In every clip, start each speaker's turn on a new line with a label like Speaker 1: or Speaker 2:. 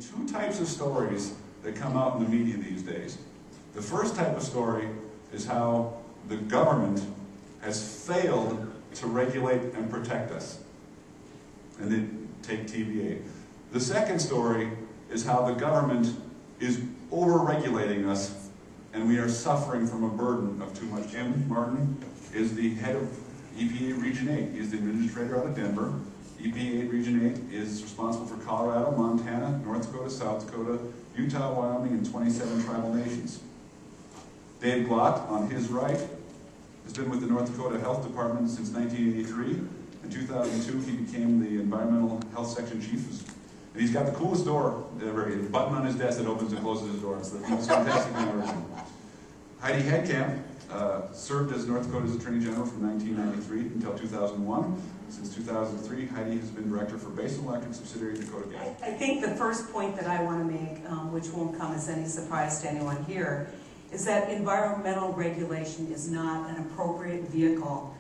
Speaker 1: two types of stories that come out in the media these days. The first type of story is how the government has failed to regulate and protect us. And they take TVA. The second story is how the government is over-regulating us and we are suffering from a burden of too much. Jim Martin is the head of EPA Region 8. He is the administrator out of Denver. EPA Region 8 is responsible for Colorado, Montana, North Dakota, South Dakota, Utah, Wyoming, and 27 tribal nations. Dave Glatt, on his right, has been with the North Dakota Health Department since 1983. In 2002, he became the Environmental Health Section Chief. And he's got the coolest door ever. A button on his desk that opens and closes his door. It's the most fantastic thing I've ever seen. Heidi Heitkamp served as North Dakota's Attorney General from 1993 until 2001. Since 2003, Heidi has been Director for Basin Electric subsidiary Dakota Gas.
Speaker 2: I think the first point that I want to make, which won't come as any surprise to anyone here, is that environmental regulation is not an appropriate vehicle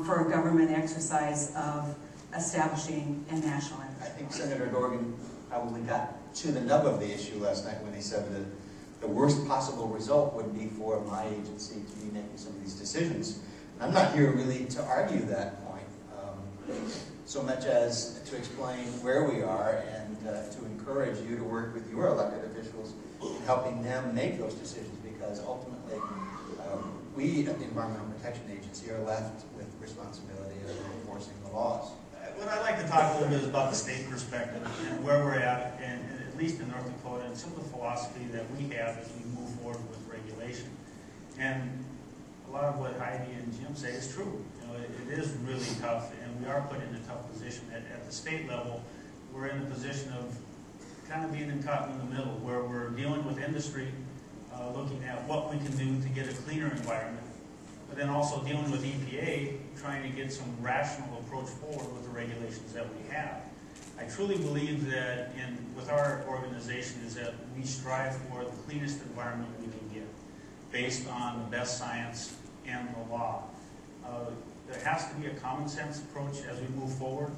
Speaker 2: for a government exercise of establishing a national interest.
Speaker 3: I think Senator Dorgan probably got to the nub of the issue last night when he said that the worst possible result would be for my agency to be making some of these decisions. And I'm not here really to argue that point, so much as to explain where we are and to encourage you to work with your elected officials in helping them make those decisions, because ultimately we at the Environmental Protection Agency are left with the responsibility of enforcing the laws.
Speaker 4: What I'd like to talk a little bit is about the state perspective and where we're at, and at least in North Dakota, and some of the philosophy that we have as we move forward with regulation. And a lot of what Heidi and Jim say is true. You know, it is really tough, and we are put in a tough position. At the state level, we're in a position of kind of being caught in the middle, where we're dealing with industry, looking at what we can do to get a cleaner environment, but then also dealing with EPA, trying to get some rational approach forward with the regulations that we have. I truly believe that with our organization is that we strive for the cleanest environment we can get, based on the best science and the law. There has to be a common sense approach as we move forward.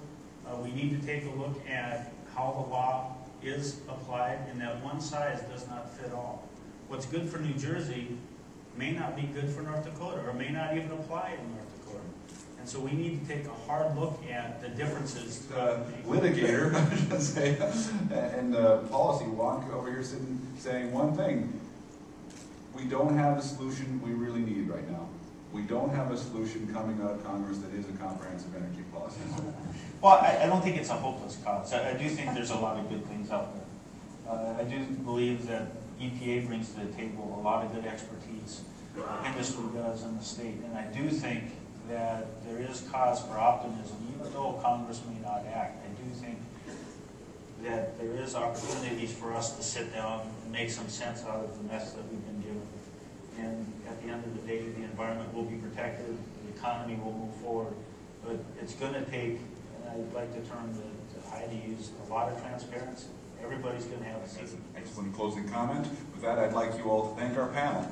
Speaker 4: We need to take a look at how the law is applied, and that one size does not fit all. What's good for New Jersey may not be good for North Dakota, or may not even apply in North Dakota. And so we need to take a hard look at the differences.
Speaker 1: Litigator, I should say, and policy wonk over here sitting saying one thing. We don't have the solution we really need right now. We don't have a solution coming out of Congress that is a comprehensive energy policy.
Speaker 5: Well, I don't think it's a hopeless cause. I do think there's a lot of good things out there. I do believe that EPA brings to the table a lot of good expertise. Industry does in the state. And I do think that there is cause for optimism, even though Congress may not act. I do think that there is opportunities for us to sit down and make some sense out of the mess that we've been given. And at the end of the day, the environment will be protected, the economy will move forward. But it's going to take, and I'd like to turn to Heidi, use a lot of transparency. Everybody's going to have a say.
Speaker 1: Excellent closing comment. With that, I'd like you all to thank our panel.